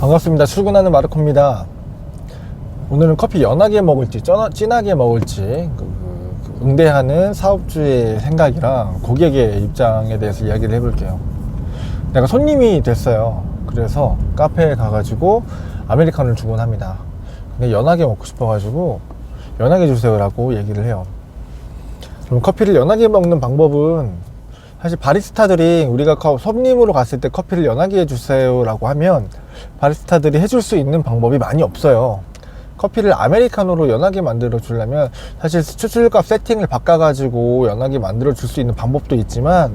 반갑습니다. 출근하는 마르코입니다. 오늘은 커피 연하게 먹을지 진하게 먹을지 응대하는 사업주의 생각이랑 고객의 입장에 대해서 이야기를 해볼게요. 내가 손님이 됐어요. 그래서 카페에 가가지고 아메리카노를 주문합니다. 근데 연하게 먹고 싶어가지고 연하게 주세요 라고 얘기를 해요. 그럼 커피를 연하게 먹는 방법은 사실 바리스타들이 우리가 손님으로 갔을 때 커피를 연하게 해주세요 라고 하면 바리스타들이 해줄 수 있는 방법이 많이 없어요. 커피를 아메리카노로 연하게 만들어 주려면 사실 추출값 세팅을 바꿔가지고 연하게 만들어 줄 수 있는 방법도 있지만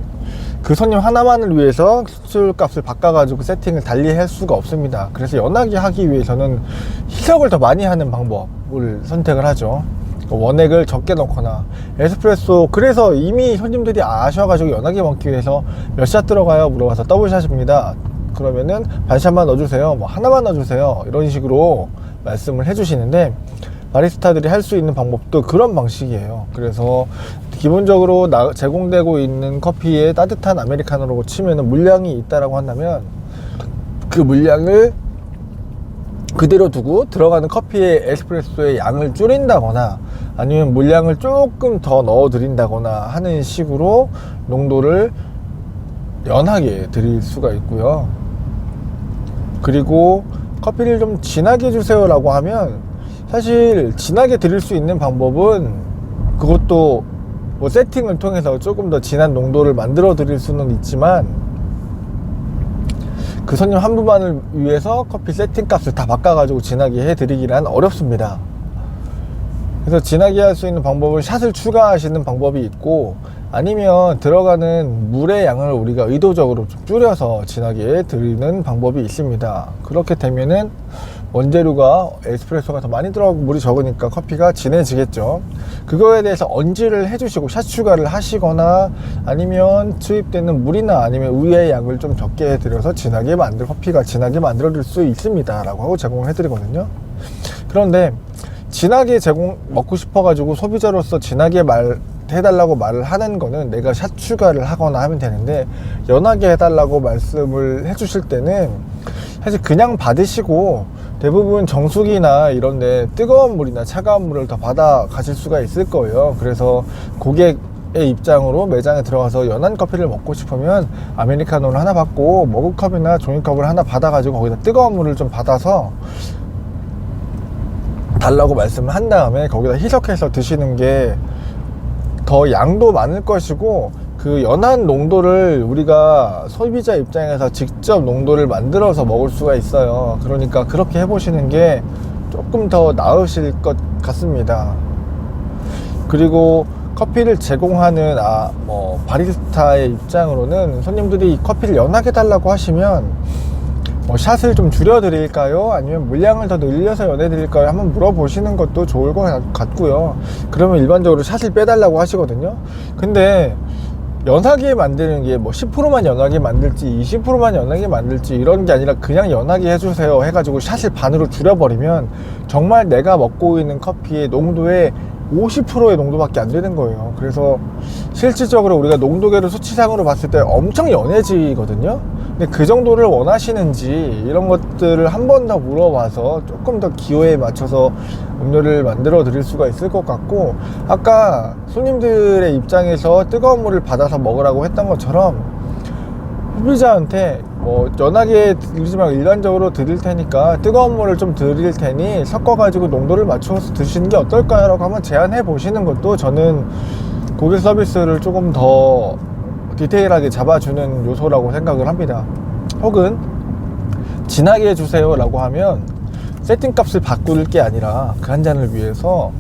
그 손님 하나만을 위해서 추출값을 바꿔가지고 세팅을 달리 할 수가 없습니다. 그래서 연하게 하기 위해서는 희석을 더 많이 하는 방법을 선택을 하죠. 원액을 적게 넣거나 에스프레소, 그래서 이미 손님들이 아셔가지고 연하게 먹기 위해서 몇 샷 들어가요? 물어봐서 더블샷입니다. 그러면은 반샷만 넣어주세요, 뭐 하나만 넣어주세요, 이런 식으로 말씀을 해주시는데 바리스타들이 할 수 있는 방법도 그런 방식이에요. 그래서 기본적으로 제공되고 있는 커피에 따뜻한 아메리카노라고 치면은 물량이 있다라고 한다면 그 물량을 그대로 두고 들어가는 커피의 에스프레소의 양을 줄인다거나 아니면 물량을 조금 더 넣어 드린다거나 하는 식으로 농도를 연하게 드릴 수가 있고요. 그리고 커피를 좀 진하게 주세요 라고 하면 사실 진하게 드릴 수 있는 방법은 그것도 뭐 세팅을 통해서 조금 더 진한 농도를 만들어 드릴 수는 있지만 그 손님 한 분만을 위해서 커피 세팅 값을 다 바꿔가지고 진하게 해드리기란 어렵습니다. 그래서 진하게 할 수 있는 방법은 샷을 추가하시는 방법이 있고, 아니면 들어가는 물의 양을 우리가 의도적으로 좀 줄여서 진하게 드리는 방법이 있습니다. 그렇게 되면은 원재료가 에스프레소가 더 많이 들어가고 물이 적으니까 커피가 진해지겠죠. 그거에 대해서 언질을 해주시고 샷 추가를 하시거나 아니면 투입되는 물이나 아니면 우유의 양을 좀 적게 해드려서 커피가 진하게 만들어 드릴 수 있습니다 라고 하고 제공을 해드리거든요. 그런데 진하게 먹고 싶어 가지고 소비자로서 진하게 해달라고 말을 하는 거는 내가 샷 추가를 하거나 하면 되는데, 연하게 해달라고 말씀을 해주실 때는 사실 그냥 받으시고 대부분 정수기나 이런데 뜨거운 물이나 차가운 물을 더 받아 가실 수가 있을 거예요. 그래서 고객의 입장으로 매장에 들어가서 연한 커피를 먹고 싶으면 아메리카노를 하나 받고 머그컵이나 종이컵을 하나 받아 가지고 거기다 뜨거운 물을 좀 받아서 달라고 말씀을 한 다음에 거기다 희석해서 드시는 게 더 양도 많을 것이고, 그 연한 농도를 우리가 소비자 입장에서 직접 농도를 만들어서 먹을 수가 있어요. 그러니까 그렇게 해보시는 게 조금 더 나으실 것 같습니다. 그리고 커피를 제공하는 바리스타의 입장으로는 손님들이 커피를 연하게 달라고 하시면 샷을 좀 줄여 드릴까요? 아니면 물량을 더 늘려서 연해 드릴까요? 한번 물어보시는 것도 좋을 것 같고요. 그러면 일반적으로 샷을 빼달라고 하시거든요. 근데 연하게 만드는 게 10%만 연하게 만들지 20%만 연하게 만들지 이런 게 아니라 그냥 연하게 해주세요 해가지고 샷을 반으로 줄여버리면 정말 내가 먹고 있는 커피의 농도의 50%의 농도밖에 안 되는 거예요. 그래서 실질적으로 우리가 농도계를 수치상으로 봤을 때 엄청 연해지거든요. 근데 그 정도를 원하시는지 이런 것들을 한 번 더 물어봐서 조금 더 기호에 맞춰서 음료를 만들어 드릴 수가 있을 것 같고, 아까 손님들의 입장에서 뜨거운 물을 받아서 먹으라고 했던 것처럼 소비자한테 연하게 드리지 말고 일반적으로 드릴 테니까 뜨거운 물을 좀 드릴 테니 섞어가지고 농도를 맞춰서 드시는 게 어떨까요? 라고 한번 제안해 보시는 것도 저는 고객 서비스를 조금 더 디테일하게 잡아주는 요소라고 생각을 합니다. 혹은 진하게 해주세요 라고 하면 세팅 값을 바꿀 게 아니라 그 한 잔을 위해서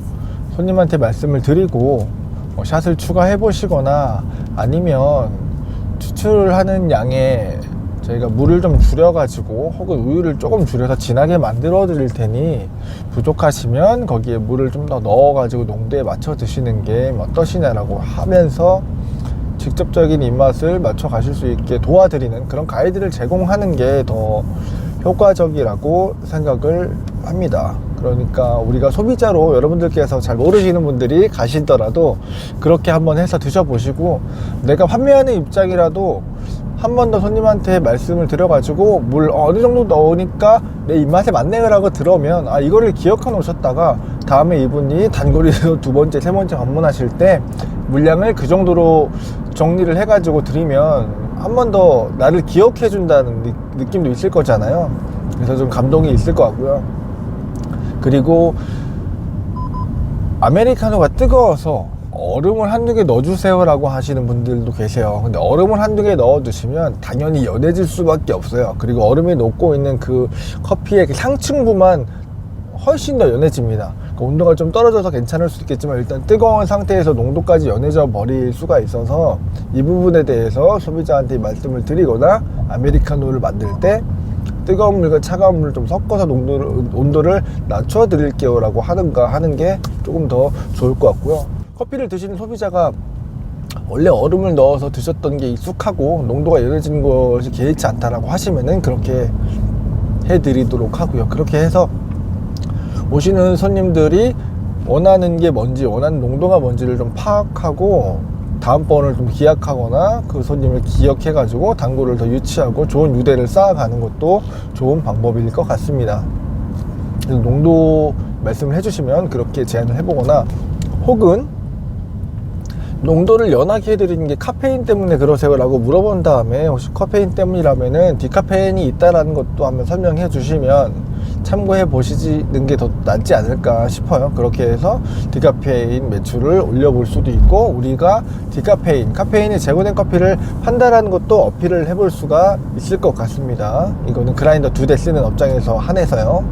손님한테 말씀을 드리고 샷을 추가해 보시거나 아니면 추출하는 양에 저희가 물을 좀 줄여가지고 혹은 우유를 조금 줄여서 진하게 만들어 드릴 테니 부족하시면 거기에 물을 좀 더 넣어가지고 농도에 맞춰 드시는 게 어떠시냐라고 하면서 직접적인 입맛을 맞춰 가실 수 있게 도와드리는 그런 가이드를 제공하는 게 더 효과적이라고 생각을 합니다. 그러니까 우리가 소비자로 여러분들께서 잘 모르시는 분들이 가시더라도 그렇게 한번 해서 드셔보시고, 내가 판매하는 입장이라도 한 번 더 손님한테 말씀을 드려가지고 물 어느 정도 넣으니까 내 입맛에 맞네 라고 들으면 이거를 기억해 놓으셨다가 다음에 이분이 단거리에서 두 번째 세 번째 방문하실 때 물량을 그 정도로 정리를 해가지고 드리면 한 번 더 나를 기억해 준다는 느낌도 있을 거잖아요. 그래서 좀 감동이 있을 것 같고요. 그리고 아메리카노가 뜨거워서 얼음을 한두 개 넣어주세요 라고 하시는 분들도 계세요. 근데 얼음을 한두 개 넣어두시면 당연히 연해질 수밖에 없어요. 그리고 얼음이 녹고 있는 그 커피의 그 상층부만 훨씬 더 연해집니다. 그 온도가 좀 떨어져서 괜찮을 수 있겠지만 일단 뜨거운 상태에서 농도까지 연해져 버릴 수가 있어서 이 부분에 대해서 소비자한테 말씀을 드리거나 아메리카노를 만들 때 뜨거운 물과 차가운 물을 좀 섞어서 온도를 낮춰 드릴게요 라고 하는 게 조금 더 좋을 것 같고요. 커피를 드시는 소비자가 원래 얼음을 넣어서 드셨던 게 익숙하고 농도가 연해지는 것이 개의치 않다라고 하시면은 그렇게 해드리도록 하고요. 그렇게 해서 오시는 손님들이 원하는 게 뭔지, 원하는 농도가 뭔지를 좀 파악하고 다음번을 좀 기약하거나 그 손님을 기억해 가지고 단골을 더 유치하고 좋은 유대를 쌓아가는 것도 좋은 방법일 것 같습니다. 그래서 농도 말씀을 해주시면 그렇게 제안을 해보거나, 혹은 농도를 연하게 해드리는 게 카페인 때문에 그러세요 라고 물어본 다음에 혹시 카페인 때문이라면은 디카페인이 있다라는 것도 한번 설명해 주시면 참고해 보시는 게 더 낫지 않을까 싶어요. 그렇게 해서 디카페인 매출을 올려볼 수도 있고, 우리가 카페인이 제거된 커피를 판다라는 것도 어필을 해볼 수가 있을 것 같습니다. 이거는 그라인더 2대 쓰는 업장에서 한해서요.